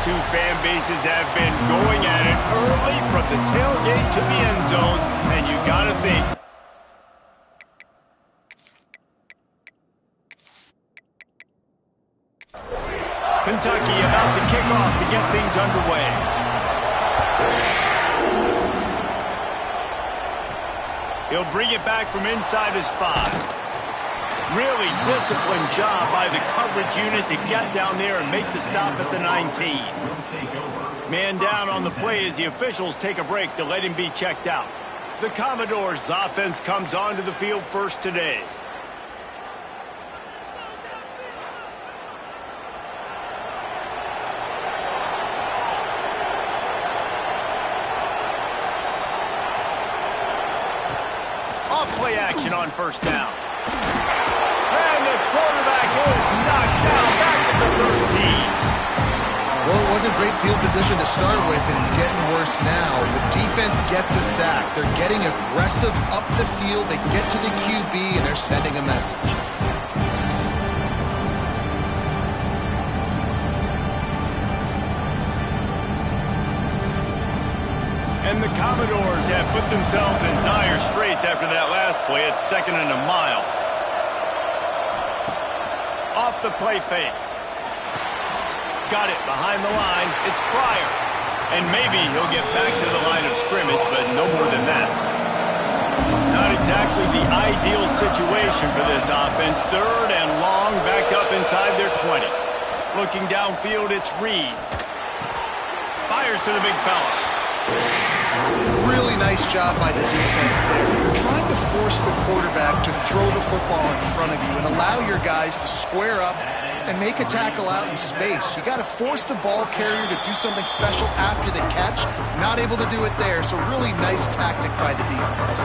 two fan bases have been going at it early from the tailgate to the end zones, and you got to think. Kentucky about to kick off to get things underway. He'll bring it back from inside his 5. Really disciplined job by the coverage unit to get down there and make the stop at the 19. Man down on the play as the officials take a break to let him be checked out. The Commodores' offense comes onto the field first today. Off-play action on first down. And the quarterback is knocked down back at the 13. Well, it wasn't great field position to start with, and it's getting worse now. The defense gets a sack. They're getting aggressive up the field. They get to the QB, and they're sending a message. And the Commodores have put themselves in dire straits after that last play. It's 2nd and a mile. Off the play fake. Got it behind the line. It's Pryor. And maybe he'll get back to the line of scrimmage, but no more than that. Not exactly the ideal situation for this offense. 3rd and long, backed up inside their 20. Looking downfield, it's Reed. Fires to the big fella. Really nice job by the defense there. You're trying to force the quarterback to throw the football in front of you and allow your guys to square up and make a tackle out in space. You got to force the ball carrier to do something special after the catch. Not able to do it there, so really nice tactic by the defense.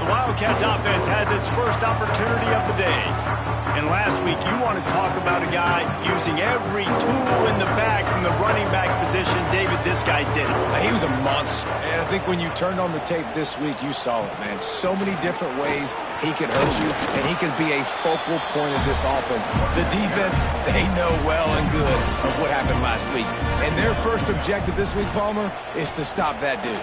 The Wildcats offense has its first opportunity of the day. And last week, you want to talk about a guy using every tool in the bag from the running back position. David, this guy did it. He was a monster. And I think when you turned on the tape this week, you saw it, man. So many different ways he could hurt you, and he could be a focal point of this offense. The defense, they know well and good of what happened last week. And their first objective this week, Palmer, is to stop that dude.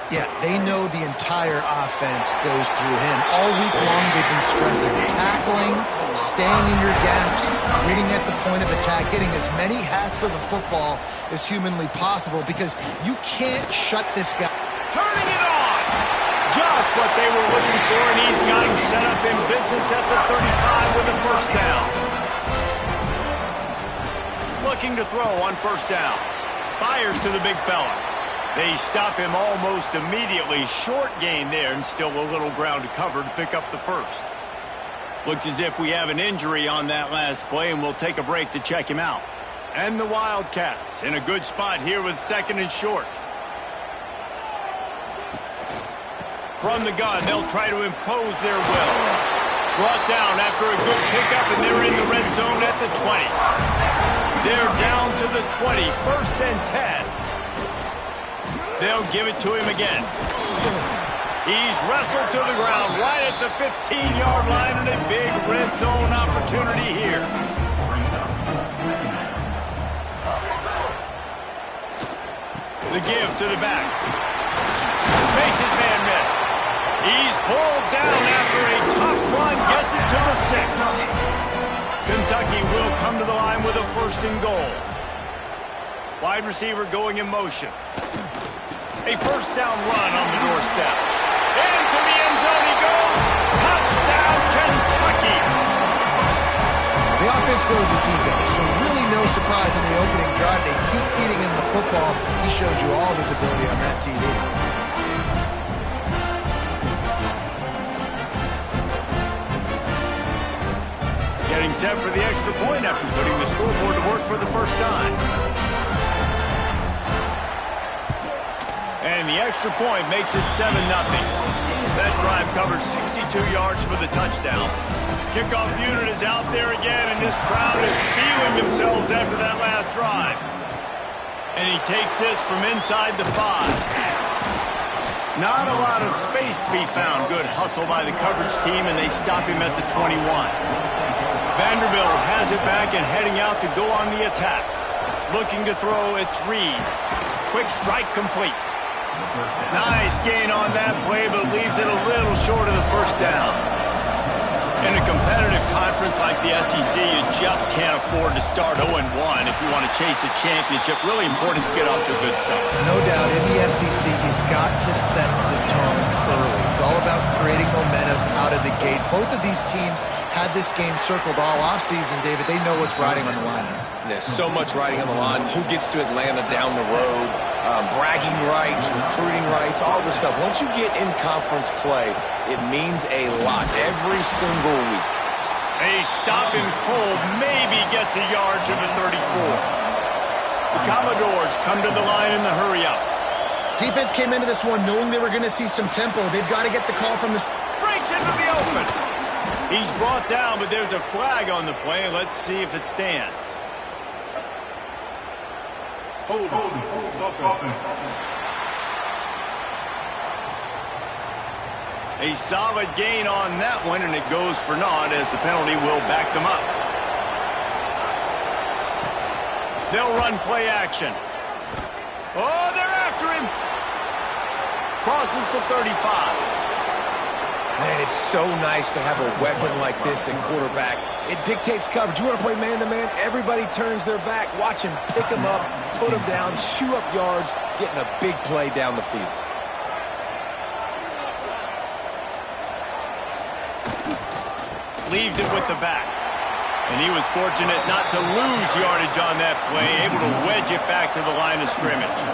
Yeah, they know the entire offense goes through him. All week long, they've been stressing tackling, staying in your gaps, reading at the point of attack, getting as many hats to the football as humanly possible because you can't shut this guy. Turning it on! Just what they were looking for, and he's got him set up in business at the 35 with a first down. Looking to throw on first down. Fires to the big fella. They stop him almost immediately. Short gain there, and still a little ground to cover to pick up the first. Looks as if we have an injury on that last play, and we'll take a break to check him out. And the Wildcats in a good spot here with 2nd and short. From the gun, they'll try to impose their will. Brought down after a good pickup, and they're in the red zone at the 20. They're down to the 20, 1st and 10. They'll give it to him again. He's wrestled to the ground right at the 15-yard line, and a big red zone opportunity here. The give to the back. Makes his man miss. He's pulled down after a tough run, gets it to the 6. Kentucky will come to the line with a 1st and goal. Wide receiver going in motion. A first down run on the doorstep. Into the end zone he goes. Touchdown, Kentucky. The offense goes as he goes, so really no surprise on the opening drive. They keep feeding him the football. He showed you all of his ability on that TV. Getting set for the extra point after putting the scoreboard to work for the first time. And the extra point makes it 7-0. That drive covered 62 yards for the touchdown. Kickoff unit is out there again, and this crowd is feeling themselves after that last drive. And he takes this from inside the 5. Not a lot of space to be found. Good hustle by the coverage team, and they stop him at the 21. Vanderbilt has it back and heading out to go on the attack. Looking to throw, it's Reed. Quick strike complete. Nice gain on that play, but leaves it a little short of the first down. In a competitive conference like the SEC, you just can't afford to start 0-1 if you want to chase a championship. Really important to get off to a good start. No doubt, in the SEC, you've got to set the tone early. It's all about creating momentum out of the gate. Both of these teams had this game circled all offseason, David. They know what's riding on the line. There's so much riding on the line. Who gets to Atlanta down the road? Bragging rights, recruiting rights, all this stuff. Once you get in conference play, it means a lot every single week. A stop in cold maybe gets a yard to the 34. The Commodores come to the line in the hurry-up. Defense came into this one knowing they were going to see some tempo. They've got to get the call from the... Breaks into the open. He's brought down, but there's a flag on the play. Let's see if it stands. Hold. A solid gain on that one, and it goes for naught as the penalty will back them up. They'll run play action. Oh, they're after him. Crosses the 35. Man, it's so nice to have a weapon like this at quarterback. It dictates coverage. You want to play man-to-man? Everybody turns their back. Watch him pick him up, put him down, chew up yards, getting a big play down the field. Leaves it with the back. And he was fortunate not to lose yardage on that play, able to wedge it back to the line of scrimmage.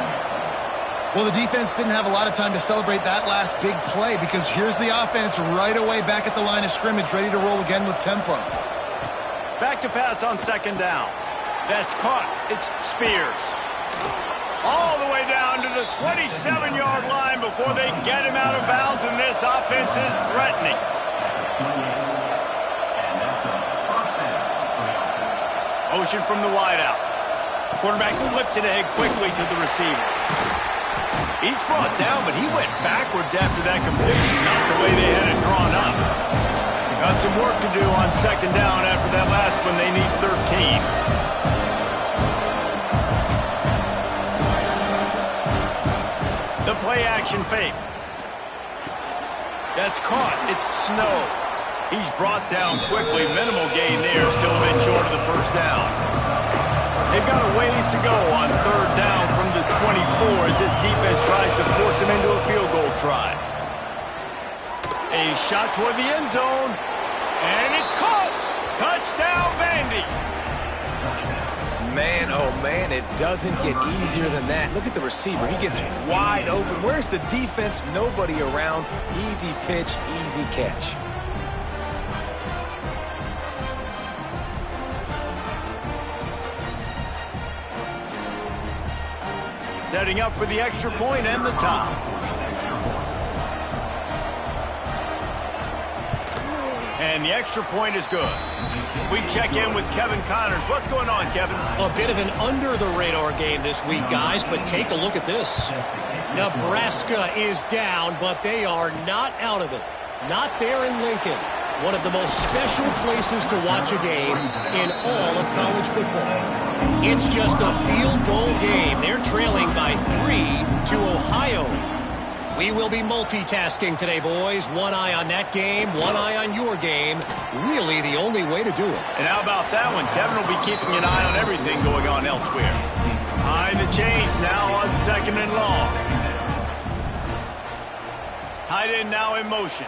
Well, the defense didn't have a lot of time to celebrate that last big play because here's the offense right away back at the line of scrimmage, ready to roll again with tempo. Back to pass on second down. That's caught. It's Spears. All the way down to the 27-yard line before they get him out of bounds, and this offense is threatening. Motion from the wideout. Quarterback flips it ahead quickly to the receiver. He's brought down, but he went backwards after that completion, not the way they had it drawn up. Got some work to do on second down after that last one. They need 13. The play action fake. That's caught. It's Snow. He's brought down quickly. Minimal gain there. Still a bit short of the first down. They've got a ways to go on third down from the 24 as this defense tries to force him into a field goal try. A shot toward the end zone. And it's caught. Touchdown, Vandy. Man, oh man, it doesn't get easier than that. Look at the receiver. He gets wide open. Where's the defense? Nobody around. Easy pitch, easy catch. Setting up for the extra point and the top. And the extra point is good. We check in with Kevin Connors. What's going on, Kevin? A bit of an under-the-radar game this week, guys, but take a look at this. Nebraska is down, but they are not out of it. Not there in Lincoln. One of the most special places to watch a game in all of college football. It's just a field goal game. They're trailing by 3 to Ohio. We will be multitasking today, boys. One eye on that game, one eye on your game. Really the only way to do it. And how about that one? Kevin will be keeping an eye on everything going on elsewhere. Behind the chains now on second and long. Tight end now in motion.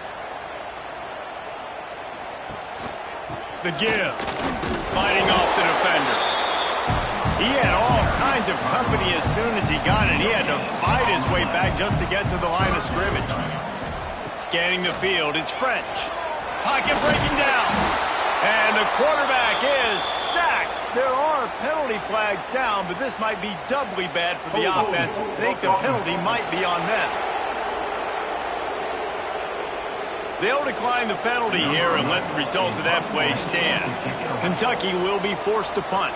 The give. Fighting off the defender. He had all kinds of company as soon as he got it. He had to fight his way back just to get to the line of scrimmage. Scanning the field, it's French. Pocket breaking down. And the quarterback is sacked. There are penalty flags down, but this might be doubly bad for the offense. I think the penalty might be on them. They'll decline the penalty here and let the result of that play stand. Kentucky will be forced to punt.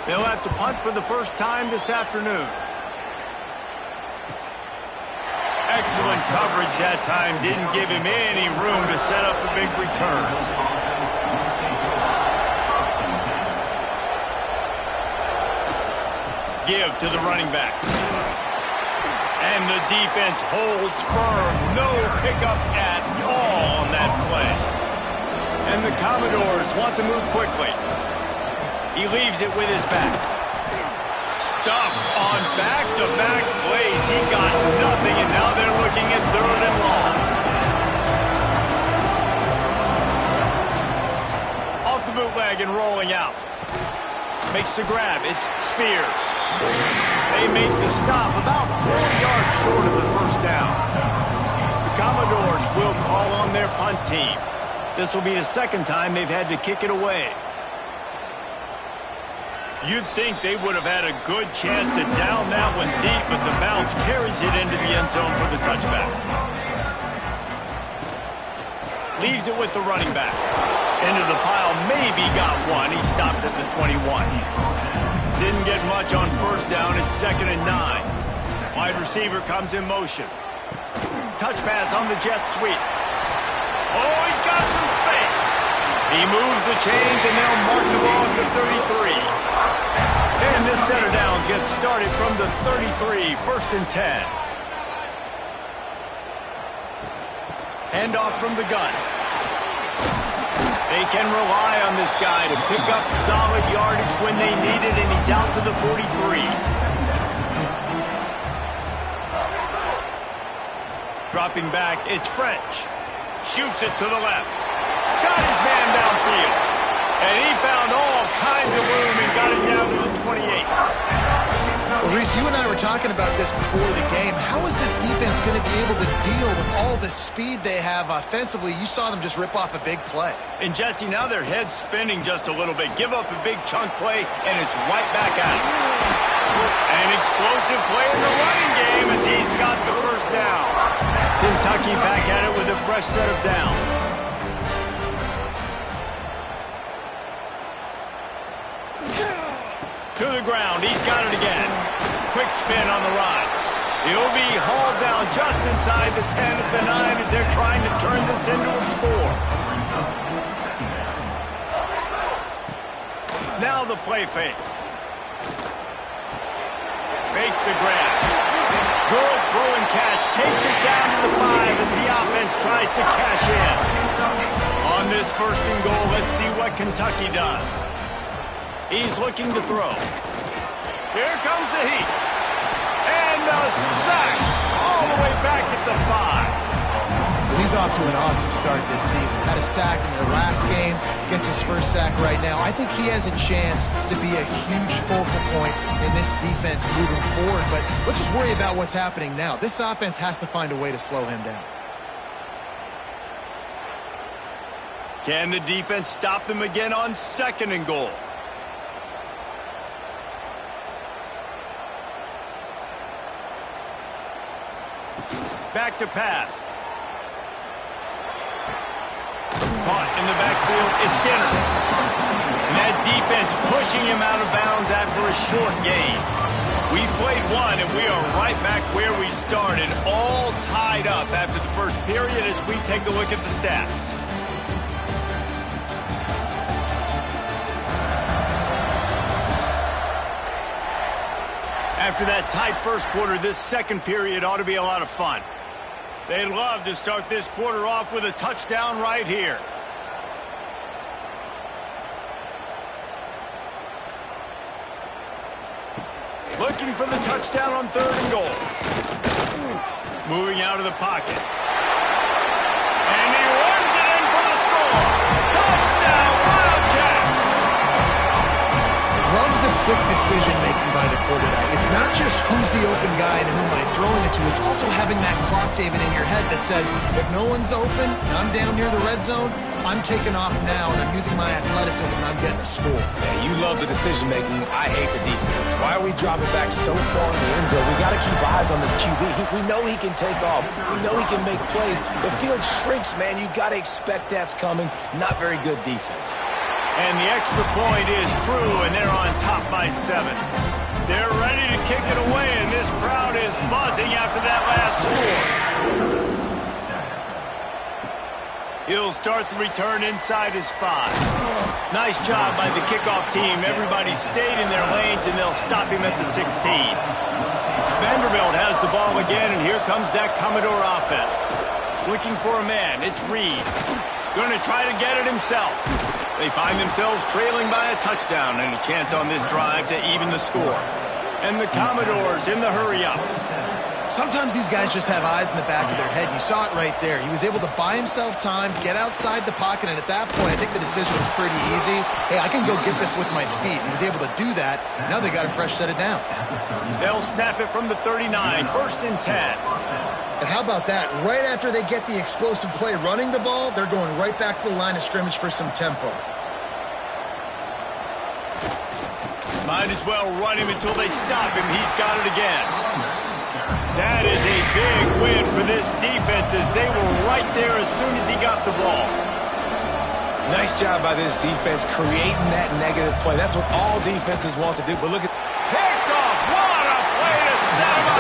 They'll have to punt for the first time this afternoon. Excellent coverage that time. Didn't give him any room to set up a big return. Give to the running back. And the defense holds firm. No pickup at all on that play. And the Commodores want to move quickly. He leaves it with his back. Stuffed on back-to-back plays. He got nothing, and now they're looking at 3rd and long. Off the bootleg and rolling out. Makes the grab. It's Spears. They make the stop about 4 yards short of the first down. The Commodores will call on their punt team. This will be the second time they've had to kick it away. You'd think they would have had a good chance to down that one deep, but the bounce carries it into the end zone for the touchback. Leaves it with the running back. Into the pile, maybe got one. He stopped at the 21. Didn't get much on first down. It's 2nd and 9. Wide receiver comes in motion. Touch pass on the jet sweep. Oh, he's got some space. He moves the chains, and they'll mark the ball at the 33. And this set of downs gets started from the 33, 1st and 10. Handoff from the gun. They can rely on this guy to pick up solid yardage when they need it, and he's out to the 43. Dropping back, it's French. Shoots it to the left. Got his man downfield. And he found all kinds of room and got it down to the 28. Well, Reese, you and I were talking about this before the game. How is this defense going to be able to deal with all the speed they have offensively? You saw them just rip off a big play. And, Jesse, now their head's spinning just a little bit. Give up a big chunk play, and it's right back at him. An explosive play in the running game as he's got the first down. Kentucky back at it with a fresh set of downs. To the ground. He's got it again. Quick spin on the ride. He'll be hauled down just inside the 10 at the 9 as they're trying to turn this into a score. Now the play fake. Makes the grab. Good throw and catch. Takes it down to the 5 as the offense tries to cash in. On this 1st and goal, let's see what Kentucky does. He's looking to throw. Here comes the heat. And a sack all the way back at the 5. He's off to an awesome start this season. Had a sack in their last game. Gets his first sack right now. I think he has a chance to be a huge focal point in this defense moving forward. But let's just worry about what's happening now. This offense has to find a way to slow him down. Can the defense stop them again on 2nd and goal? Back to pass. Caught in the backfield. It's Skinner. And that defense pushing him out of bounds after a short gain. We played one, and we are right back where we started, all tied up after the first period as we take a look at the stats. After that tight first quarter, this second period ought to be a lot of fun. They'd love to start this quarter off with a touchdown right here. Looking for the touchdown on 3rd and goal. Moving out of the pocket. And he runs it in for the score. Touchdown, Wildcats! Love the quick decision-making by the quarterback. It's not just who's the open guy and who am I throwing it to. It's also having that clock, David, in your head that says, if no one's open and I'm down near the red zone, I'm taking off now and I'm using my athleticism and I'm getting a score. Yeah, you love the decision-making. I hate the defense. Why are we dropping back so far in the end zone? We got to keep eyes on this QB. We know he can take off. We know he can make plays. The field shrinks, man. You got to expect that's coming. Not very good defense. And the extra point is true, and they're on top by 7. They're ready to kick it away, and this crowd is buzzing after that last score. He'll start the return inside his 5. Nice job by the kickoff team. Everybody stayed in their lanes, and they'll stop him at the 16. Vanderbilt has the ball again, and here comes that Commodore offense. Looking for a man. It's Reed. Going to try to get it himself. They find themselves trailing by a touchdown and a chance on this drive to even the score. And the Commodores in the hurry-up. Sometimes these guys just have eyes in the back of their head. You saw it right there. He was able to buy himself time, get outside the pocket, and at that point, I think the decision was pretty easy. Hey, I can go get this with my feet. He was able to do that. Now they got a fresh set of downs. They'll snap it from the 39, 1st and 10. And how about that? Right after they get the explosive play running the ball, they're going right back to the line of scrimmage for some tempo. Might as well run him until they stop him. He's got it again. That is a big win for this defense as they were right there as soon as he got the ball. Nice job by this defense creating that negative play. That's what all defenses want to do. But look at... Picked off. What a play to set him up.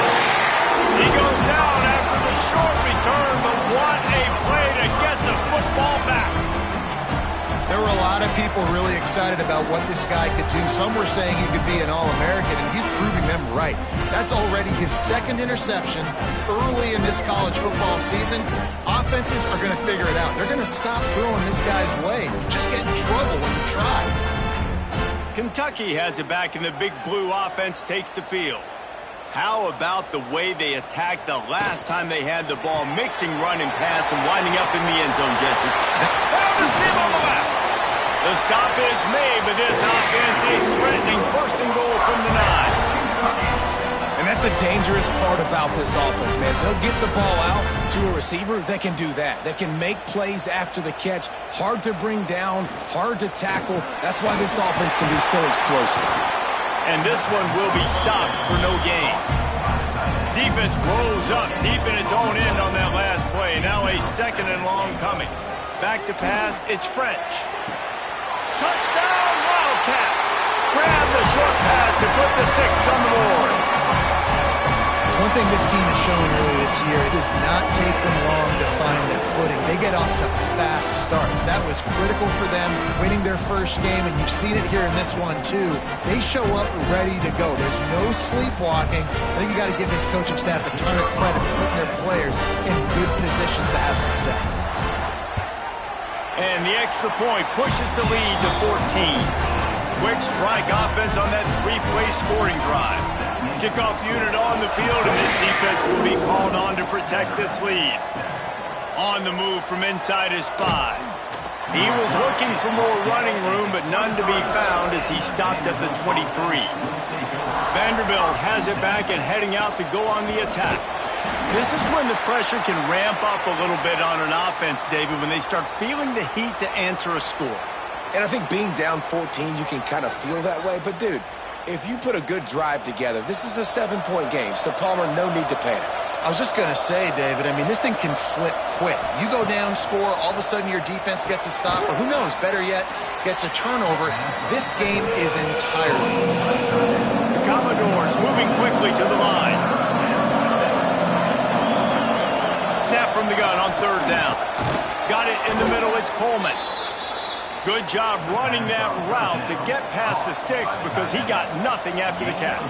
He goes down after the short return, but what a play to get the football back. There were a lot of people really excited about what this guy could do. Some were saying he could be an All-American, and he's proving them right. That's already his 2nd interception early in this college football season. Offenses are going to figure it out. They're going to stop throwing this guy's way. You just get in trouble when you try. Kentucky has it back, and the Big Blue offense takes the field. How about the way they attacked the last time they had the ball, mixing run and pass and winding up in the end zone, Jesse? Found the seam on the left. The stop is made, but this offense is threatening 1st and goal from the 9. And that's the dangerous part about this offense, man. They'll get the ball out to a receiver that can do that. That can make plays after the catch. Hard to bring down, hard to tackle. That's why this offense can be so explosive. And this one will be stopped for no gain. Defense rolls up deep in its own end on that last play. Now a 2nd and long coming. Back to pass, it's French. Touchdown, Wildcats! Grab the short pass to put the 6 on the board. One thing this team has shown early this year, it does not take them long to find their footing. They get off to fast starts. That was critical for them, winning their first game, and you've seen it here in this one too. They show up ready to go. There's no sleepwalking. I think you got to give this coaching staff a ton of credit for putting their players in good positions to have success. And the extra point pushes the lead to 14. Quick strike offense on that 3-play scoring drive. Kickoff unit on the field, and this defense will be called on to protect this lead. On the move from inside his 5. He was looking for more running room, but none to be found as he stopped at the 23. Vanderbilt has it back and heading out to go on the attack. This is when the pressure can ramp up a little bit on an offense, David, when they start feeling the heat to answer a score. And I think being down 14, you can kind of feel that way. But, dude, if you put a good drive together, this is a 7-point game, so Palmer, no need to panic. I was just going to say, David, I mean, this thing can flip quick. You go down, score, all of a sudden your defense gets a stop, or who knows, better yet, gets a turnover. This game is entirely different. The Commodores moving quickly to the line. Snap from the gun on 3rd down. Got it in the middle, it's Coleman. Good job running that route to get past the sticks because he got nothing after the catch.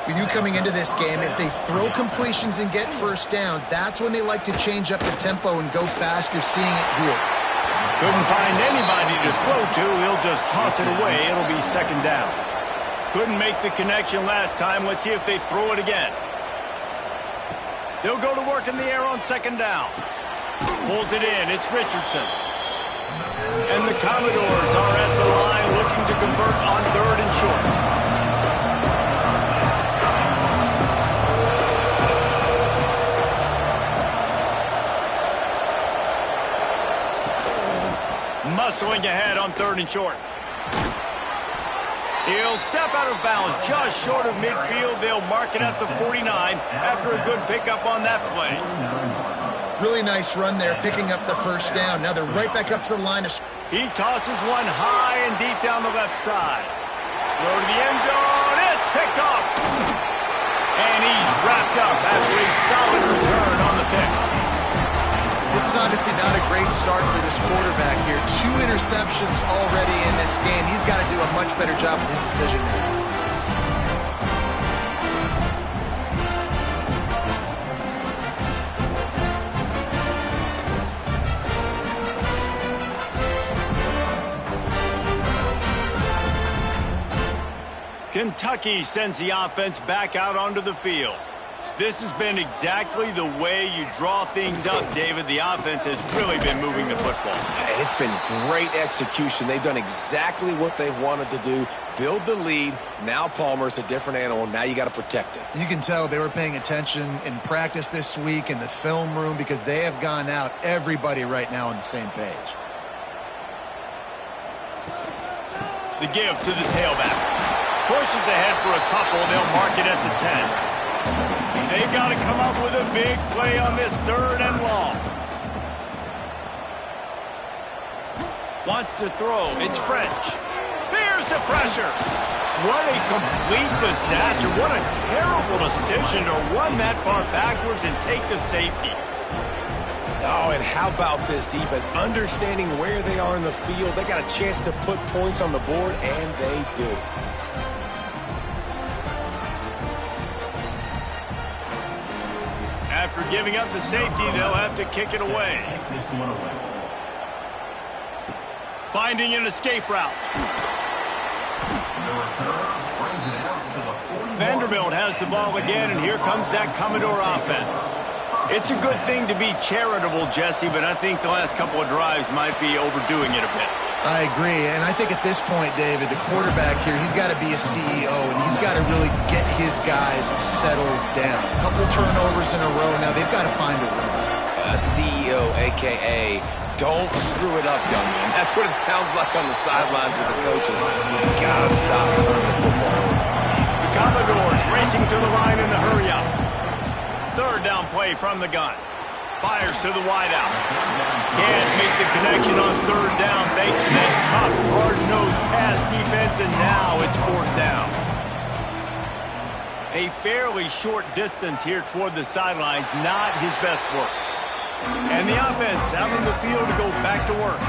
When you coming into this game, if they throw completions and get first downs, that's when they like to change up the tempo and go fast. You're seeing it here. Couldn't find anybody to throw to. He'll just toss it away. It'll be 2nd down. Couldn't make the connection last time. Let's see if they throw it again. They'll go to work in the air on 2nd down. Pulls it in. It's Richardson. And the Commodores are at the line looking to convert on 3rd and short. Muscling ahead on 3rd and short. He'll step out of bounds just short of midfield. They'll mark it at the 49 after a good pickup on that play. Really nice run there, picking up the first down. Now they're right back up to the line of... He tosses one high and deep down the left side. Throw to the end zone. It's picked off. And he's wrapped up after a solid return on the pick. This is is obviously not a great start for this quarterback here. 2 interceptions already in this game. He's got to do a much better job with his decision making. Kentucky sends the offense back out onto the field. This has been exactly the way you draw things up, David. The offense has really been moving the football. It's been great execution. They've done exactly what they've wanted to do. Build the lead. Now Palmer's a different animal. Now you got to protect it. You can tell they were paying attention in practice this week in the film room because they have gone out, everybody right now on the same page. The give to the tailback. Pushes ahead for a couple. They'll mark it at the 10. They've got to come up with a big play on this 3rd and long. Wants to throw. It's French. There's the pressure. What a complete disaster. What a terrible decision to run that far backwards and take the safety. Oh, and how about this defense? Understanding where they are in the field. They got a chance to put points on the board, and they do. After giving up the safety, they'll have to kick it away. Finding an escape route. Vanderbilt has the ball again, and here comes that Commodore offense. It's a good thing to be charitable, Jesse, but I think the last couple of drives might be overdoing it a bit. I agree, and I think at this point, David, the quarterback here, he's got to be a CEO, and he's got to really get his guys settled down. A couple turnovers in a row, now they've got to find a rhythm. A CEO, a.k.a. don't screw it up, young man. That's what it sounds like on the sidelines with the coaches. You got to stop turning the football over. The Commodores racing to the line in the hurry-up. 3rd down play from the gun. Fires to the wideout. Can't make the connection on 3rd down thanks to that tough, hard-nosed pass defense, and now it's 4th down. A fairly short distance here toward the sidelines, not his best work. And the offense out on the field to go back to work.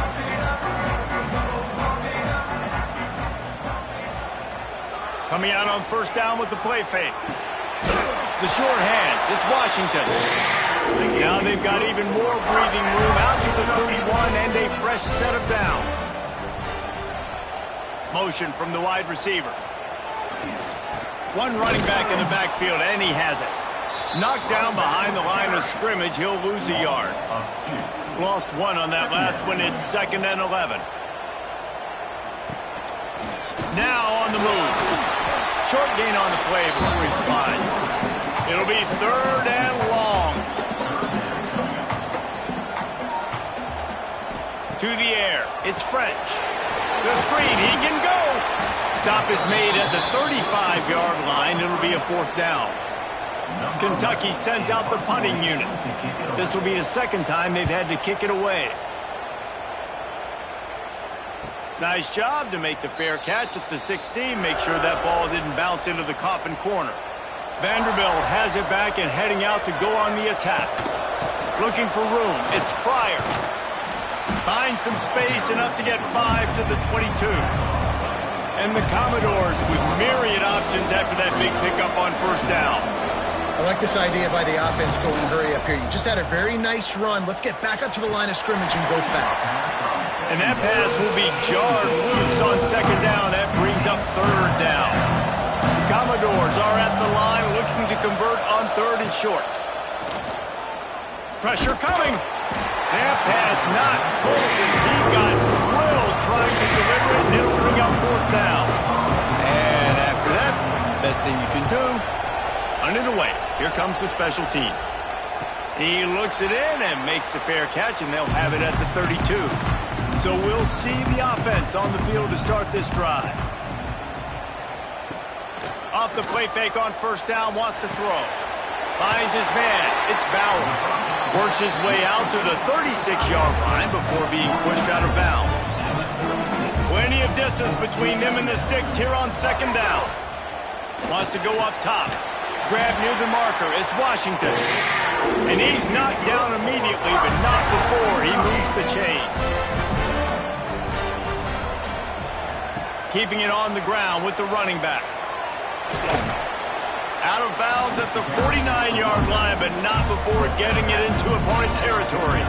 Coming out on 1st down with the play fake. The short hands, it's Washington. Now they've got even more breathing room out to the 31 and a fresh set of downs. Motion from the wide receiver. One running back in the backfield, and he has it. Knocked down behind the line of scrimmage, he'll lose a yard. Lost 1 on that last one, it's 2nd and 11. Now on the move. Short gain on the play before he slides. It'll be 3rd and long. To the air, it's French. The screen, he can go. Stop is made at the 35-yard line. It'll be a 4th down. Kentucky sends out the punting unit. This will be the 2nd time they've had to kick it away. Nice job to make the fair catch at the 16. Make sure that ball didn't bounce into the coffin corner. Vanderbilt has it back and heading out to go on the attack. Looking for room. It's Pryor. Finds some space, enough to get 5 to the 22. And the Commodores with myriad options after that big pickup on 1st down. I like this idea by the offense going hurry up here. You just had a very nice run. Let's get back up to the line of scrimmage and go fast. And that pass will be jarred loose on 2nd down. That brings up 3rd down. The Commodores are at the line looking to convert on 3rd and short. Pressure coming. That pass not close as he got drilled trying to deliver it, and it'll bring up 4th down. And after that, best thing you can do, punt it away. Here comes the special teams. He looks it in and makes the fair catch, and they'll have it at the 32. So we'll see the offense on the field to start this drive. Off the play fake on 1st down, wants to throw. Finds his man. It's Bauer. Works his way out to the 36-yard line before being pushed out of bounds. Plenty of distance between them and the sticks here on 2nd down. Wants to go up top. Grab near the marker. It's Washington. And he's knocked down immediately, but not before he moves the chains. Keeping it on the ground with the running back. Out of bounds at the 49-yard line, but not before getting it into opponent territory.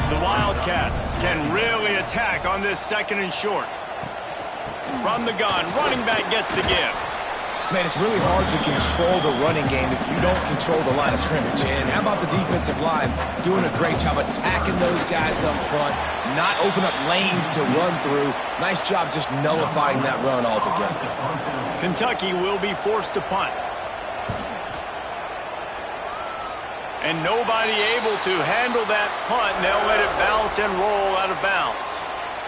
The Wildcats can really attack on this 2nd and short. From the gun, running back gets the give. Man, it's really hard to control the running game if you don't control the line of scrimmage. And how about the defensive line doing a great job attacking those guys up front, not open up lanes to run through. Nice job just nullifying that run altogether. Kentucky will be forced to punt. And nobody able to handle that punt, and they'll let it bounce and roll out of bounds.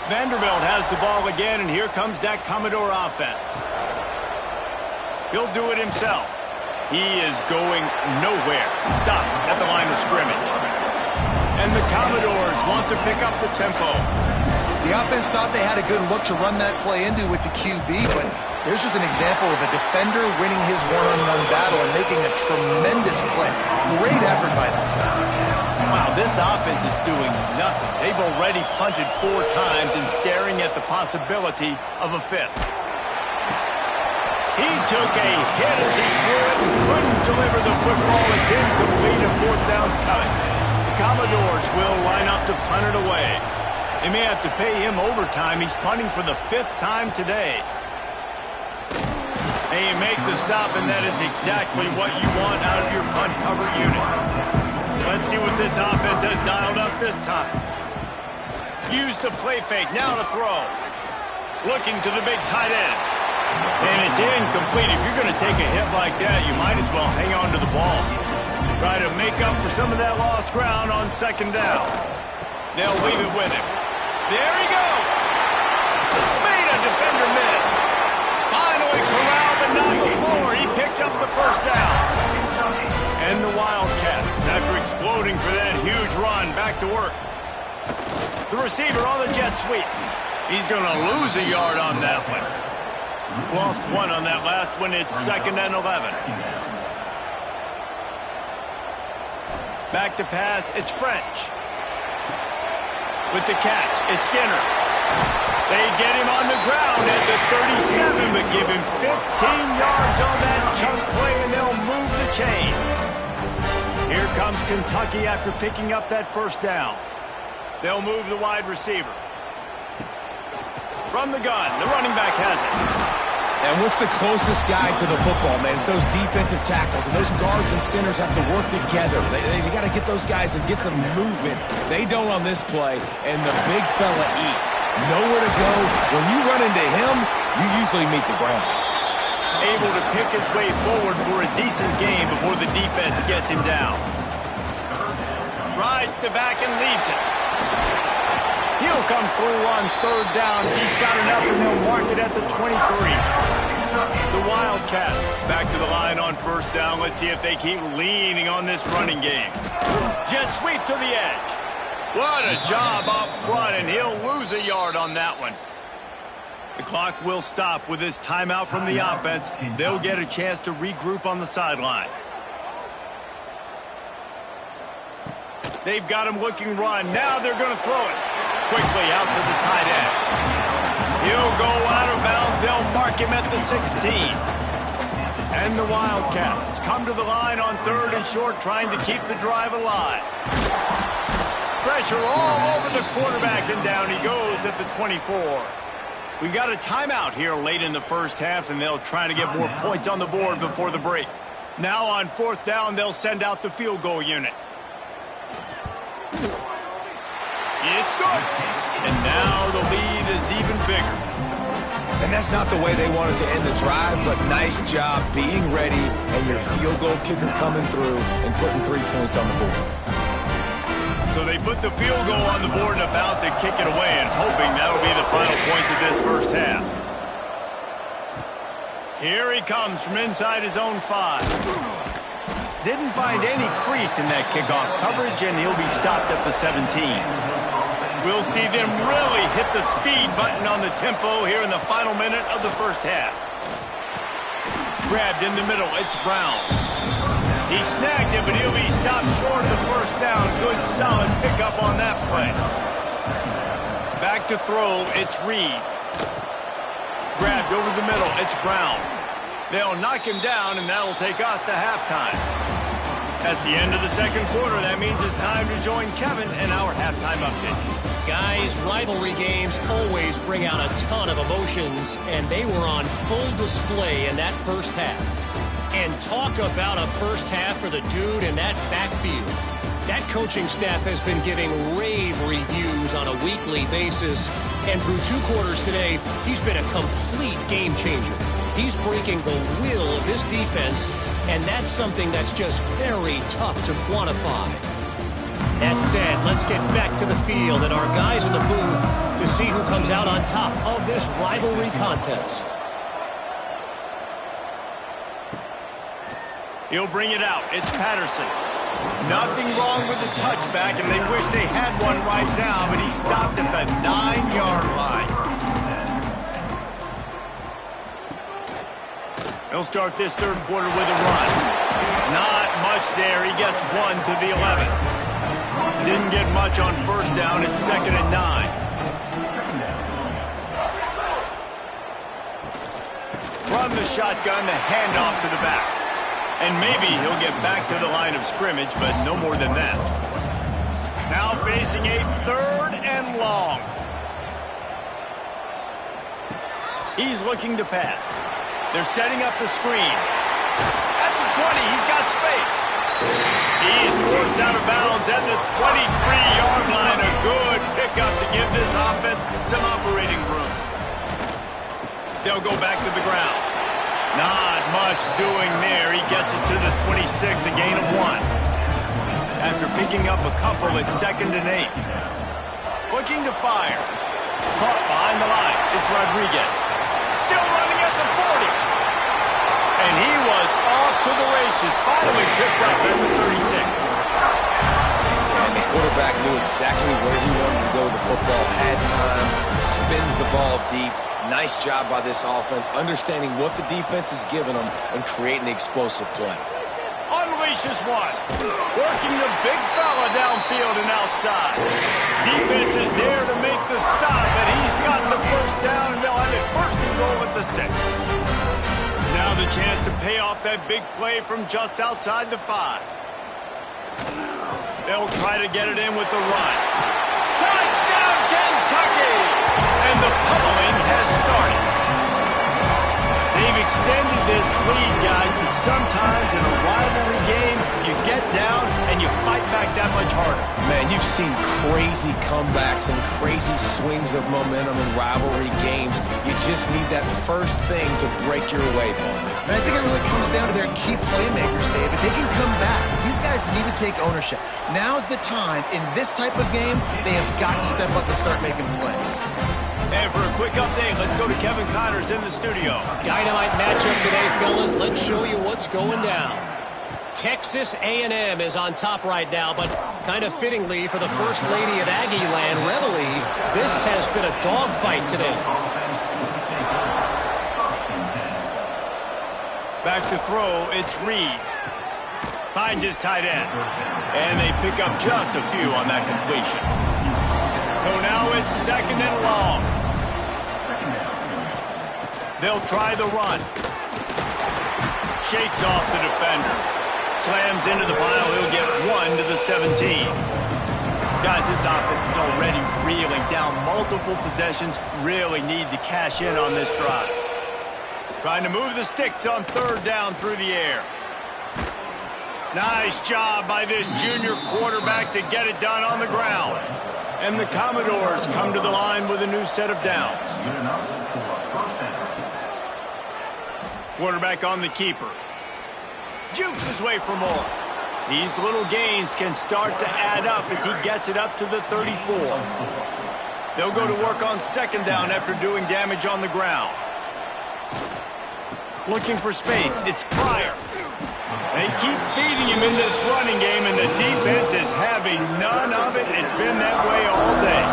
Vanderbilt has the ball again, and here comes that Commodore offense. He'll do it himself. He is going nowhere. Stop at the line of scrimmage. And the Commodores want to pick up the tempo. The offense thought they had a good look to run that play into with the QB, but there's just an example of a defender winning his one-on-one battle and making a tremendous play. Great effort by that guy. Wow, this offense is doing nothing. They've already punted 4 times and staring at the possibility of a 5th. He took a hit as he threw it and couldn't deliver the football. It's incomplete and 4th down's coming. The Commodores will line up to punt it away. They may have to pay him overtime. He's punting for the 5th time today. They make the stop, and that is exactly what you want out of your punt cover unit. Let's see what this offense has dialed up this time. Use the play fake. Now to throw. Looking to the big tight end. And it's incomplete. If you're going to take a hit like that, you might as well hang on to the ball. Try to make up for some of that lost ground on 2nd down. They'll leave it with him. There he goes. Made a defender miss. Finally corralled, but not before. He picks up the 1st down. And the Wildcats, after exploding for that huge run, back to work. The receiver on the jet sweep. He's going to lose a yard on that one. Lost 1 on that last one. It's 2nd and 11. Back to pass. It's French. With the catch, it's Skinner. They get him on the ground at the 37, but give him 15 yards on that chunk play, and they'll move the chains. Here comes Kentucky after picking up that 1st down. They'll move the wide receiver. From the gun, the running back has it. And what's the closest guy to the football, man? It's those defensive tackles, and those guards and centers have to work together. They got to get those guys and get some movement. They don't on this play, and the big fella eats. Nowhere to go. When you run into him, you usually meet the ground. Able to pick his way forward for a decent game before the defense gets him down. Rides to back and leaves it. He'll come through on 3rd down. He's got enough, and they'll mark it at the 23. The Wildcats back to the line on 1st down. Let's see if they keep leaning on this running game. Jet sweep to the edge. What a job up front, and he'll lose a yard on that one. The clock will stop with this timeout from the offense. They'll get a chance to regroup on the sideline. They've got him looking run. Now they're going to throw it. Quickly out to the tight end. He'll go out of bounds. They'll mark him at the 16. And the Wildcats come to the line on 3rd and short, trying to keep the drive alive. Pressure all over the quarterback, and down he goes at the 24. We got a timeout here late in the 1st half, and they'll try to get more points on the board before the break. Now on 4th down, they'll send out the field goal unit. It's good. And now the lead is even bigger. And that's not the way they wanted to end the drive, but nice job being ready and your field goal kicker coming through and putting 3 points on the board. So they put the field goal on the board and about to kick it away, and hoping that'll be the final points of this 1st half. Here he comes from inside his own 5. Didn't find any crease in that kickoff coverage, and he'll be stopped at the 17. We'll see them really hit the speed button on the tempo here in the final minute of the 1st half. Grabbed in the middle. It's Brown. He snagged it, but he'll be stopped short of the first down. Good, solid pickup on that play. Back to throw. It's Reed. Grabbed over the middle. It's Brown. They'll knock him down, and that'll take us to halftime. That's the end of the second quarter. That means it's time to join Kevin in our halftime update. Guys, rivalry games always bring out a ton of emotions, and they were on full display in that first half. And talk about a first half for the dude in that backfield. That coaching staff has been giving rave reviews on a weekly basis, and through 2 quarters today, he's been a complete game changer. He's breaking the will of this defense, and that's something that's just very tough to quantify. That said, let's get back to the field and our guys in the booth to see who comes out on top of this rivalry contest. He'll bring it out. It's Patterson. Nothing wrong with the touchback, and they wish they had one right now, but he stopped at the 9-yard line. He'll start this third quarter with a run. Not much there. He gets 1 to the 11. Didn't get much on first down. It's 2nd and 9. From the shotgun, the handoff to the back. And maybe he'll get back to the line of scrimmage, but no more than that. Now facing a 3rd and long. He's looking to pass. They're setting up the screen. At the 20, he's got space. He's forced out of bounds at the 23-yard line. A good pickup to give this offense some operating room. They'll go back to the ground. Not much doing there. He gets it to the 26, a gain of 1. After picking up a couple, it's 2nd and 8. Looking to fire. Caught behind the line. It's Rodriguez. Still running at the 40. And he was off to the races. Finally tripped up at the 36. And the quarterback knew exactly where he wanted to go with the football. Had time. Spins the ball deep. Nice job by this offense, understanding what the defense is giving them and creating the explosive play. Unleashes one. Working the big fella downfield and outside. Defense is there to make the stop, and he's got the first down, and they'll have it 1st and goal at the 6. Now the chance to pay off that big play from just outside the 5. They'll try to get it in with the run. Touchdown, Kentucky! And the pummeling has started. They've extended this lead, guys, but sometimes in a rivalry game, you get down and you fight back that much harder. Man, you've seen crazy comebacks and crazy swings of momentum in rivalry games. You just need that first thing to break your way, Paul. And I think it really comes down to their key playmakers, David. They can come back. These guys need to take ownership. Now's the time. In this type of game, they have got to step up and start making plays. And for a quick update, let's go to Kevin Connors in the studio. Dynamite matchup today, fellas. Let's show you what's going down. Texas A&M is on top right now, but kind of fittingly for the First Lady of Aggie Land, Reveille, this has been a dogfight today. Back to throw, it's Reed. Finds his tight end. And they pick up just a few on that completion. So now it's 2nd and long. They'll try the run. Shakes off the defender. Slams into the pile. He'll get 1 to the 17. Guys, this offense is already reeling down multiple possessions. Really need to cash in on this drive. Trying to move the sticks on 3rd down through the air. Nice job by this junior quarterback to get it done on the ground. And the Commodores come to the line with a new set of downs. Quarterback on the keeper. Jukes his way for more. These little gains can start to add up as he gets it up to the 34. They'll go to work on 2nd down after doing damage on the ground. Looking for space. It's Pryor. They keep feeding him in this running game, and the defense is having none of it. It's been that way all day.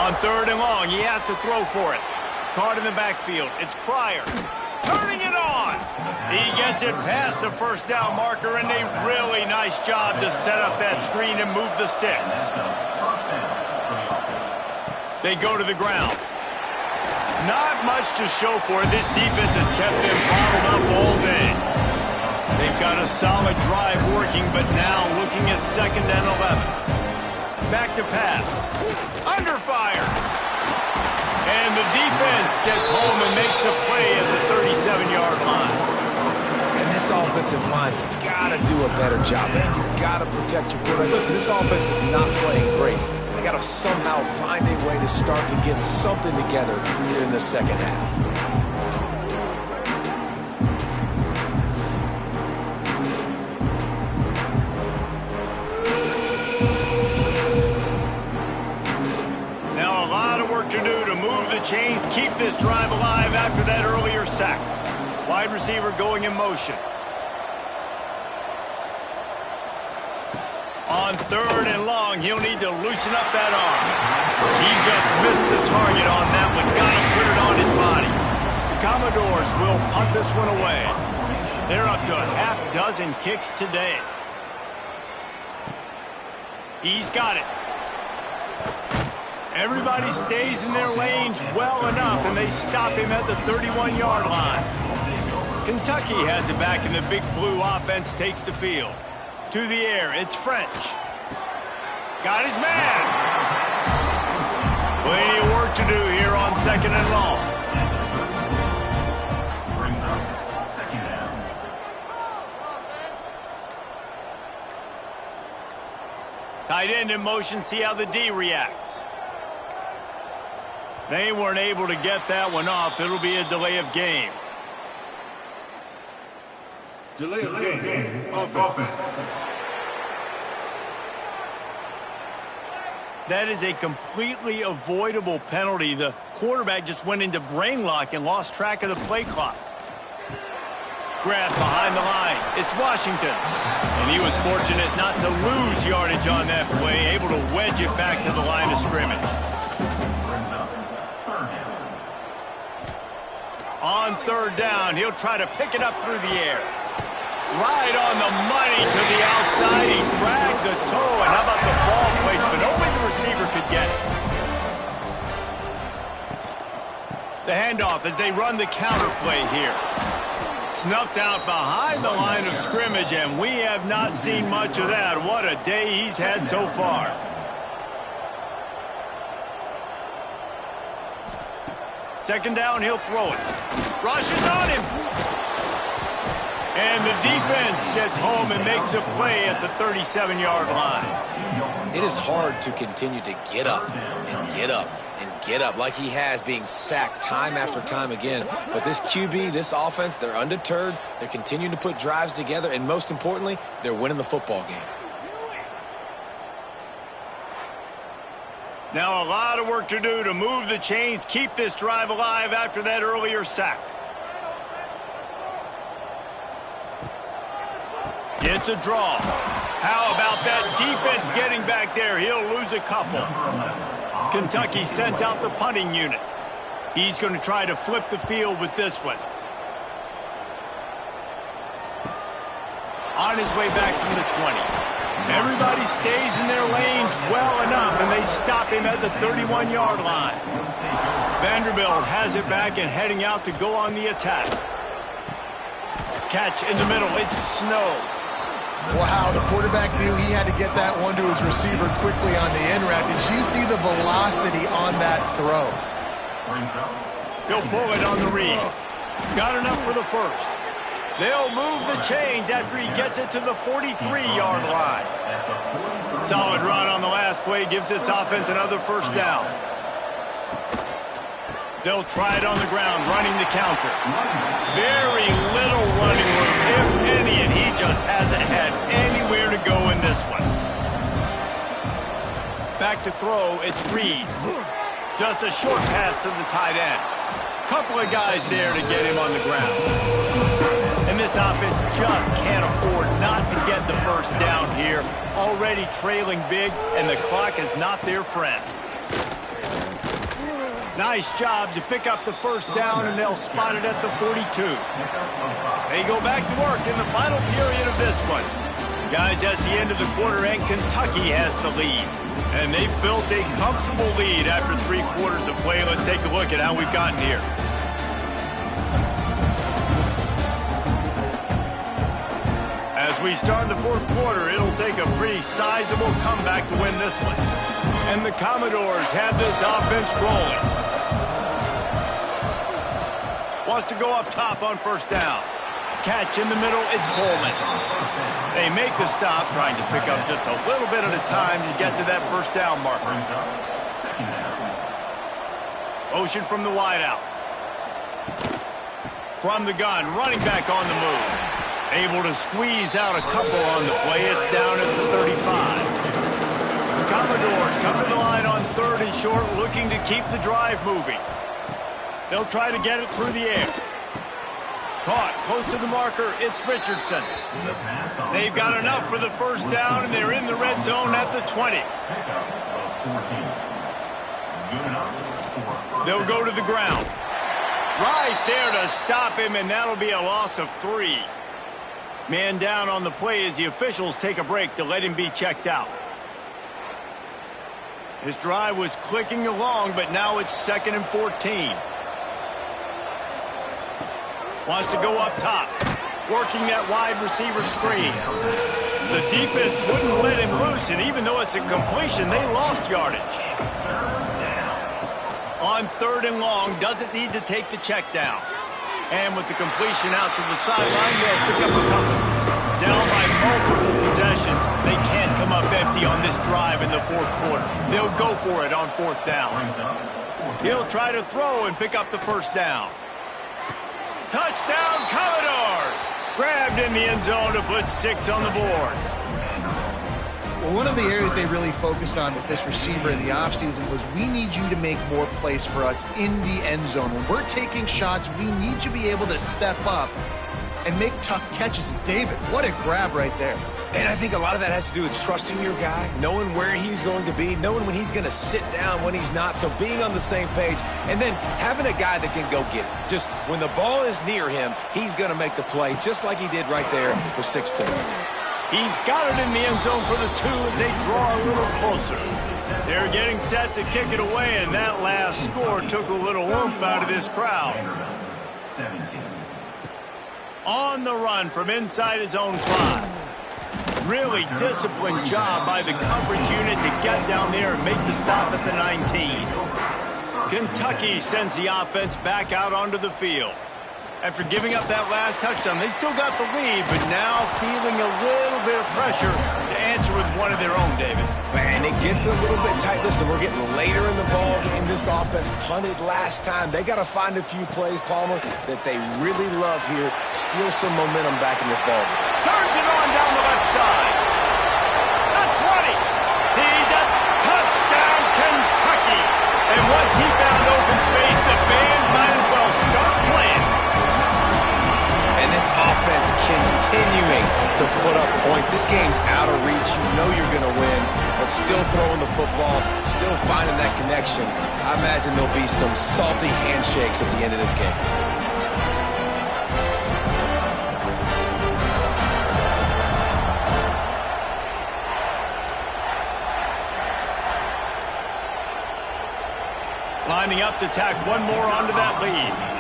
On 3rd and long, he has to throw for it. caught in the backfield. It's Pryor. Turning it on. He gets it past the first down marker, and a really nice job to set up that screen and move the sticks. They go to the ground. Not much to show for it. This defense has kept them bottled up all day. They've got a solid drive working, but now looking at 2nd and 11. Back to pass. Under fire. And the defense gets home and makes a play at the 37-yard line. And this offensive line's got to do a better job. Man, you've got to protect your quarterback. Listen, this offense is not playing great. They got to somehow find a way to start to get something together here in the second half. To do to move the chains, keep this drive alive after that earlier sack. Wide receiver going in motion. On 3rd and long, he'll need to loosen up that arm. He just missed the target on that one. Got to put it on his body. The Commodores will punt this one away. They're up to a half-dozen kicks today. He's got it. Everybody stays in their lanes well enough, and they stop him at the 31-yard line. Kentucky has it back, and the Big Blue offense takes the field. To the air, it's French. Got his man. Plenty of work to do here on 2nd and long. Tight end in motion, see how the D reacts. They weren't able to get that one off. It'll be a delay of game. Delay of game. Offense. That is a completely avoidable penalty. The quarterback just went into brain lock and lost track of the play clock. Grab behind the line. It's Washington. And he was fortunate not to lose yardage on that play, able to wedge it back to the line of scrimmage. On 3rd down, he'll try to pick it up through the air. Right on the money to the outside. He dragged the toe, and how about the ball placement? Only the receiver could get it. The handoff as they run the counter play here. Snuffed out behind the line of scrimmage, and we have not seen much of that. What a day he's had so far. Second down, he'll throw it. Rushes on him. And the defense gets home and makes a play at the 37-yard line. It is hard to continue to get up and get up and get up like he has, being sacked time after time again. But this QB, this offense, they're undeterred. They're continuing to put drives together, and most importantly, they're winning the football game. Now a lot of work to do to move the chains, keep this drive alive after that earlier sack. It's a draw. How about that defense getting back there? He'll lose a couple. Kentucky sent out the punting unit. He's going to try to flip the field with this one. On his way back from the 20. Everybody stays in their lanes well enough, and they stop him at the 31-yard line. Vanderbilt has it back and heading out to go on the attack. Catch in the middle. It's Snow. Wow, the quarterback knew he had to get that one to his receiver quickly on the in route. Did you see the velocity on that throw? He'll pull it on the read. Got enough for the first. They'll move the chains after he gets it to the 43-yard line. Solid run on the last play gives this offense another first down. They'll try it on the ground, running the counter. Very little running room, if any, and he just hasn't had anywhere to go in this one. Back to throw, it's Reed. Just a short pass to the tight end. Couple of guys there to get him on the ground. And this offense just can't afford not to get the first down here. Already trailing big, and the clock is not their friend. Nice job to pick up the first down, and they'll spot it at the 42. They go back to work in the final period of this one. Guys, that's the end of the quarter, and Kentucky has the lead. And they've built a comfortable lead after 3 quarters of play. Let's take a look at how we've gotten here. As we start the 4th quarter, it'll take a pretty sizable comeback to win this one. And the Commodores have this offense rolling. Wants to go up top on first down. Catch in the middle, it's Coleman. They make the stop, trying to pick up just a little bit at a time to get to that first down marker. Motion from the wideout. From the gun, running back on the move. Able to squeeze out a couple on the play. It's down at the 35. The Commodores come to the line on 3rd and short, looking to keep the drive moving. They'll try to get it through the air. Caught close to the marker, it's Richardson. They've got enough for the first down, and they're in the red zone at the 20. They'll go to the ground. Right there to stop him, and that'll be a loss of 3. Man down on the play as the officials take a break to let him be checked out. His drive was clicking along, but now it's 2nd and 14. Wants to go up top, working that wide receiver screen. The defense wouldn't let him loose, and even though it's a completion, they lost yardage. On 3rd and long, doesn't need to take the check down. And with the completion out to the sideline, they'll pick up a couple. Down by multiple possessions, they can't come up empty on this drive in the 4th quarter. They'll go for it on 4th down. He'll try to throw and pick up the first down. Touchdown, Commodores! Grabbed in the end zone to put 6 on the board. Well, one of the areas they really focused on with this receiver in the offseason was we need you to make more plays for us in the end zone. When we're taking shots, we need you to be able to step up and make tough catches. And David, what a grab right there. And I think a lot of that has to do with trusting your guy, knowing where he's going to be, knowing when he's going to sit down, when he's not. So being on the same page, and then having a guy that can go get it. Just when the ball is near him, he's going to make the play, just like he did right there for 6 points. He's got it in the end zone for the 2 as they draw a little closer. They're getting set to kick it away, and that last score took a little oomph out of this crowd. On the run from inside his own 5. Really disciplined job by the coverage unit to get down there and make the stop at the 19. Kentucky sends the offense back out onto the field. After giving up that last touchdown, they still got the lead, but now feeling a little bit of pressure to answer with one of their own, David. Man, it gets a little bit tight. Listen, we're getting later in the ball game. This offense punted last time. They got to find a few plays, Palmer, that they really love here. Steal some momentum back in this ball game. Turns it on down the left side. The 20. He's a touchdown, Kentucky. And once he found open space, the band might as well start playing. And this offense continuing to put up points. This game's out of reach. You know you're going to win, but still throwing the football, still finding that connection. I imagine there'll be some salty handshakes at the end of this game. Lining up to tack one more onto that lead.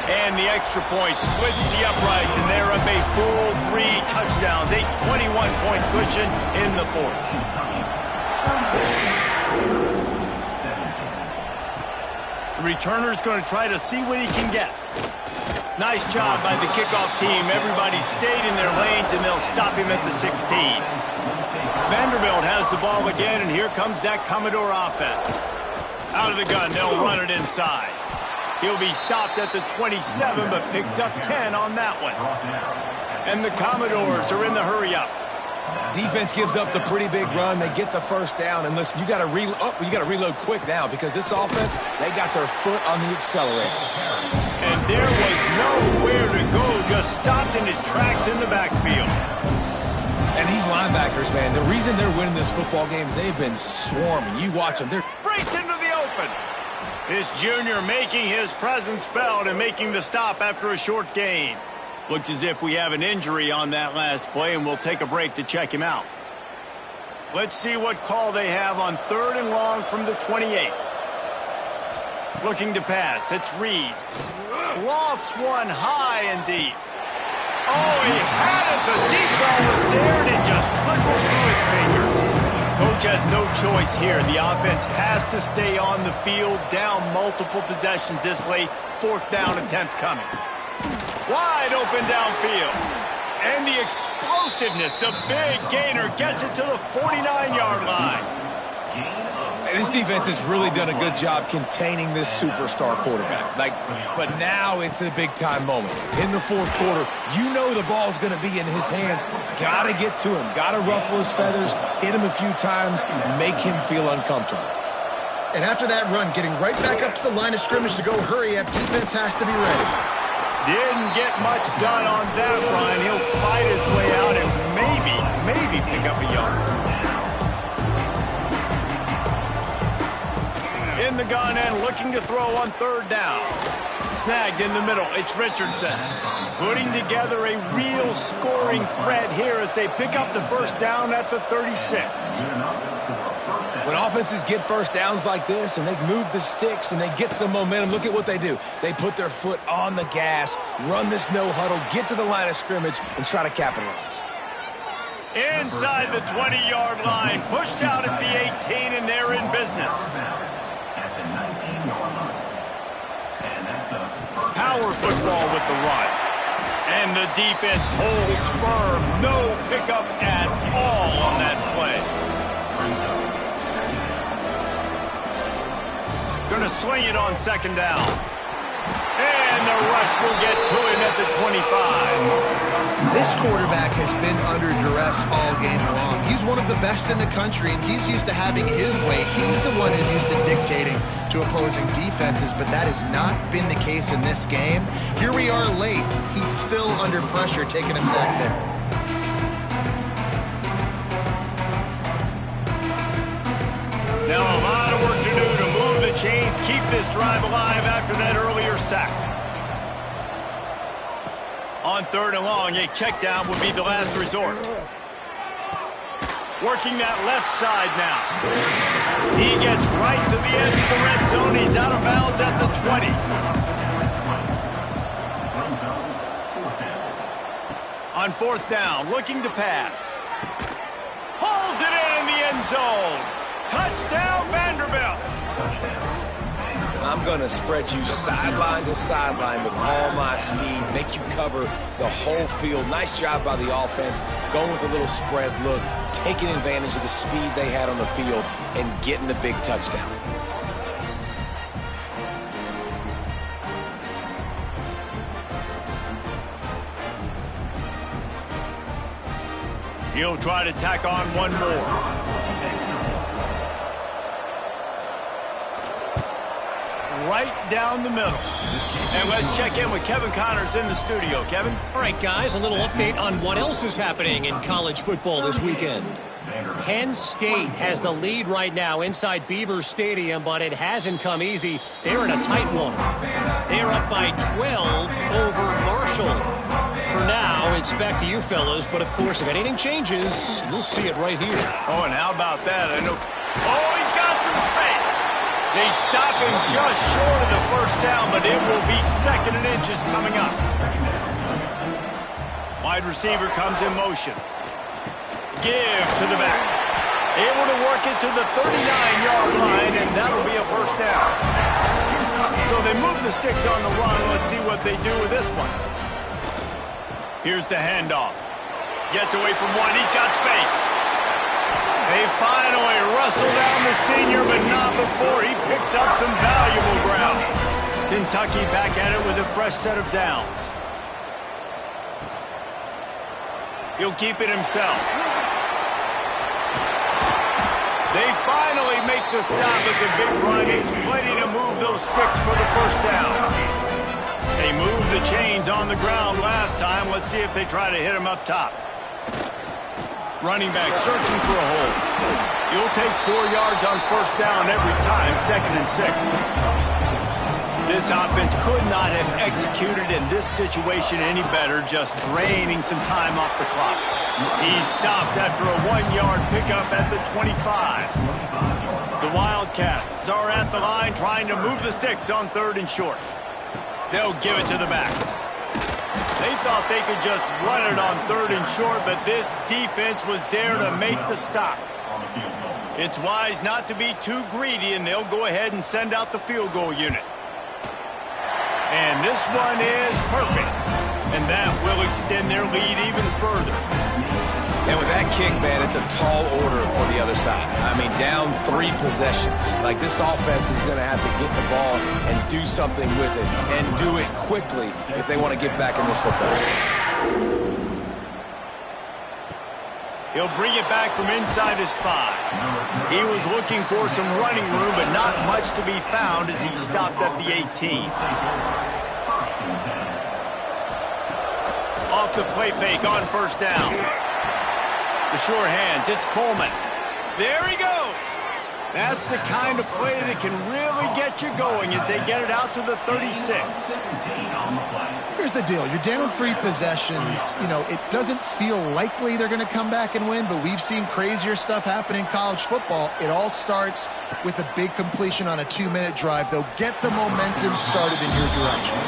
And the extra point splits the uprights, and they're up a full 3 touchdowns, a 21-point cushion in the 4th. The returner's going to try to see what he can get. Nice job by the kickoff team. Everybody stayed in their lanes, and they'll stop him at the 16. Vanderbilt has the ball again, and here comes that Commodore offense. Out of the gun, they'll run it inside. He'll be stopped at the 27, but picks up 10 on that one. And the Commodores are in the hurry-up. Defense gives up the pretty big run. They get the first down. And listen, you got to reload quick now because this offense, they got their foot on the accelerator. And there was nowhere to go, just stopped in his tracks in the backfield. And these linebackers, man, the reason they're winning this football game is they've been swarming. You watch them. They're Breaks into the open. This junior making his presence felt and making the stop after a short gain. Looks as if we have an injury on that last play, and we'll take a break to check him out. Let's see what call they have on 3rd and long from the 28. Looking to pass. It's Reed. Lofts one high and deep. Oh, he had it. The deep ball was there, and it just trickled through his fingers. Coach has no choice here. The offense has to stay on the field, down multiple possessions this late. 4th down attempt coming. Wide open downfield. And the explosiveness, the big gainer gets it to the 49-yard line. And this defense has really done a good job containing this superstar quarterback. But now it's a big-time moment. In the 4th quarter, you know the ball's going to be in his hands. Got to get to him. Got to ruffle his feathers, hit him a few times, make him feel uncomfortable. And after that run, getting right back up to the line of scrimmage to go hurry up, defense has to be ready. Didn't get much done on that run. He'll fight his way out and maybe pick up a yard. In the gun and looking to throw on 3rd down. Snagged in the middle. It's Richardson. Putting together a real scoring threat here as they pick up the 1st down at the 36. When offenses get 1st downs like this and they move the sticks and they get some momentum, look at what they do. They put their foot on the gas, run this no huddle, get to the line of scrimmage, and try to capitalize. Inside the 20-yard line, pushed out at the 18, and they're in business. Power football with the run. And the defense holds firm. No pickup at all on that play. Going to swing it on 2nd down. And the rush will get to him at the 25. This quarterback has been under duress all game long. He's one of the best in the country, and he's used to having his way. He's the one who's used to dictating to opposing defenses, but that has not been the case in this game. Here we are late. He's still under pressure, taking a sack there. Now a lot of work to do to move the chains, keep this drive alive after that earlier sack. On 3rd and long, a check down would be the last resort. Working that left side now. He gets right to the edge of the red zone. He's out of bounds at the 20. On 4th down, looking to pass. Pulls it in the end zone. Touchdown, Vanderbilt. I'm going to spread you sideline to sideline with all my speed, make you cover the whole field. Nice job by the offense, going with a little spread look, taking advantage of the speed they had on the field, and getting the big touchdown. He'll try to tack on one more. Right down the middle. And let's check in with Kevin Connors in the studio. Kevin? All right, guys, a little update on what else is happening in college football this weekend. Penn State has the lead right now inside Beaver Stadium, but it hasn't come easy. They're in a tight one. They're up by 12 over Marshall. For now, it's back to you fellas, but of course, if anything changes, you'll see it right here. Oh, and how about that? I know. Oh, he's got some space. They stop him just short of the 1st down, but it will be 2nd and inches coming up. Wide receiver comes in motion. Give to the back. Able to work it to the 39-yard line, and that'll be a 1st down. So they move the sticks on the run. Let's see what they do with this one. Here's the handoff. Gets away from one. He's got space. They finally wrestle down the senior, but not before he picks up some valuable ground. Kentucky back at it with a fresh set of downs. He'll keep it himself. They finally make the stop at the big run. He's plenty to move those sticks for the 1st down. They moved the chains on the ground last time. Let's see if they try to hit him up top. Running back searching for a hole. You'll take 4 yards on first down every time, 2nd and 6. This offense could not have executed in this situation any better, just draining some time off the clock. He stopped after a 1-yard pickup at the 25. The Wildcats are at the line trying to move the sticks on 3rd and short. They'll give it to the back. They thought they could just run it on 3rd and short, but this defense was there to make the stop. It's wise not to be too greedy, and they'll go ahead and send out the field goal unit. And this one is perfect. And that will extend their lead even further. And with that kick, man, it's a tall order for the other side. I mean, down 3 possessions. Like, this offense is going to have to get the ball and do something with it, and do it quickly if they want to get back in this football game. He'll bring it back from inside his 5. He was looking for some running room, but not much to be found as he stopped at the 18. Off the play fake on first down. The short hands, it's Coleman. There he goes. That's the kind of play that can really get you going as they get it out to the 36. Here's the deal. You're down 3 possessions. You know, it doesn't feel likely they're going to come back and win, but we've seen crazier stuff happen in college football. It all starts with a big completion on a 2-minute drive. They'll get the momentum started in your direction.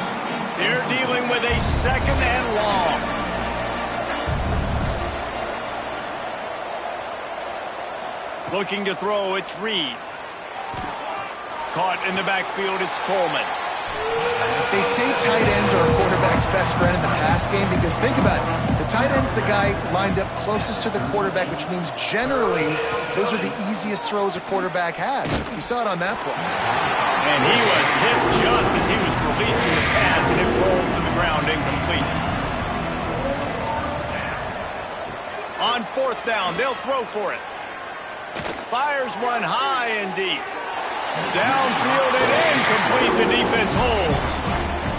They're dealing with a 2nd and long. Looking to throw, it's Reed. Caught in the backfield, it's Coleman. They say tight ends are a quarterback's best friend in the pass game because think about it. The tight end's the guy lined up closest to the quarterback, which means generally those are the easiest throws a quarterback has. You saw it on that play. And he was hit just as he was releasing the pass, and it falls to the ground incomplete. On 4th down, they'll throw for it. Fires one high and deep. Downfield and incomplete. The defense holds.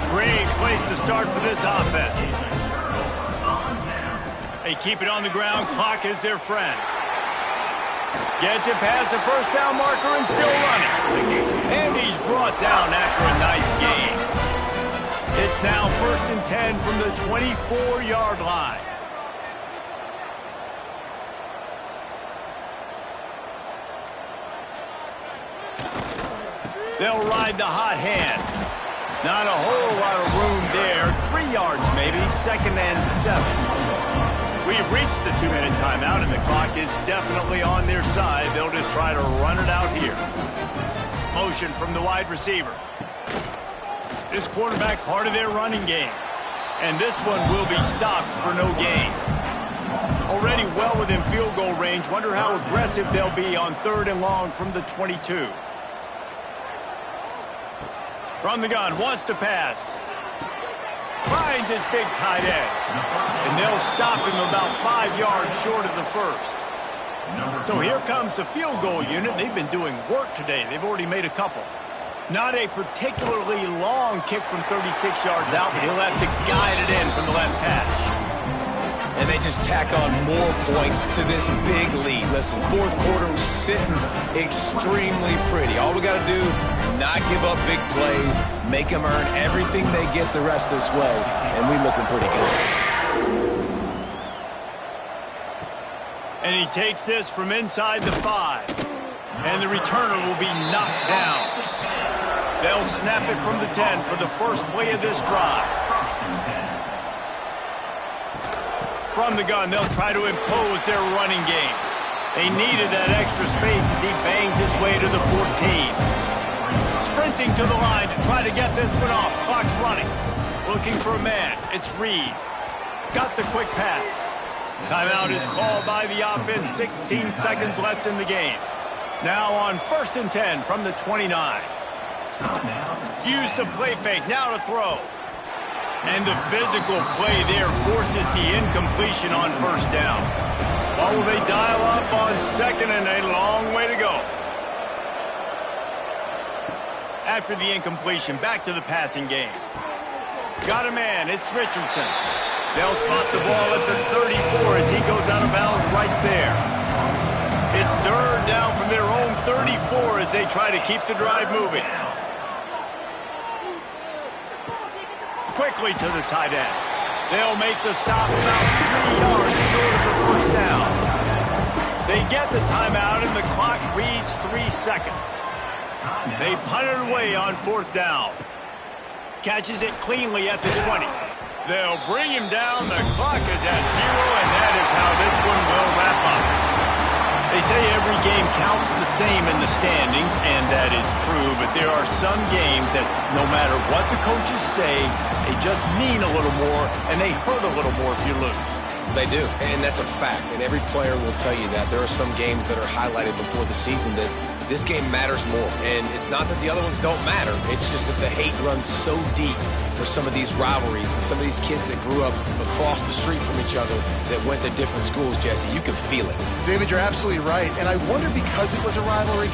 Great place to start for this offense. They keep it on the ground. Clock is their friend. Gets it past the first down marker and still running. And he's brought down after a nice gain. It's now 1st and 10 from the 24-yard line. They'll ride the hot hand. Not a whole lot of room there. 3 yards maybe, 2nd and 7. We've reached the 2-minute timeout, and the clock is definitely on their side. They'll just try to run it out here. Motion from the wide receiver. This quarterback part of their running game. And this one will be stopped for no gain. Already well within field goal range. Wonder how aggressive they'll be on 3rd and long from the 22. From the gun, wants to pass. Finds his big tight end. And they'll stop him about 5 yards short of the 1st. So here comes the field goal unit. They've been doing work today. They've already made a couple. Not a particularly long kick from 36 yards out, but he'll have to guide it in from the left hash. And they just tack on more points to this big lead. Listen, 4th quarter was sitting extremely pretty. All we got to do, not give up big plays, make them earn everything they get the rest this way, and we looking pretty good. And he takes this from inside the 5. And the returner will be knocked down. They'll snap it from the 10 for the first play of this drive. From the gun, they'll try to impose their running game. They needed that extra space as he bangs his way to the 14. Sprinting to the line to try to get this one off. Clock's running. Looking for a man. It's Reed. Got the quick pass. Timeout is called by the offense. 16 seconds left in the game. Now on 1st and 10 from the 29. Use the play fake. Now to throw. And the physical play there forces the incompletion on 1st down. Or will they dial up on 2nd and a long way to go? After the incompletion, back to the passing game. Got a man, it's Richardson. They'll spot the ball at the 34 as he goes out of bounds right there. It's third down from their own 34 as they try to keep the drive moving. Quickly to the tight end. They'll make the stop about 3 yards short of the first down. They get the timeout and the clock reads 3 seconds. They punt it away on fourth down. Catches it cleanly at the 20. They'll bring him down. The clock is at 0, and that is how this one will wrap up. They say every game counts the same in the standings, and that is true, but there are some games that no matter what the coaches say, they just mean a little more, and they hurt a little more if you lose. They do, and that's a fact, and every player will tell you that. There are some games that are highlighted before the season that this game matters more, and it's not that the other ones don't matter. It's just that the hate runs so deep for some of these rivalries and some of these kids that grew up across the street from each other that went to different schools, Jesse. You can feel it. David, you're absolutely right, and I wonder because it was a rivalry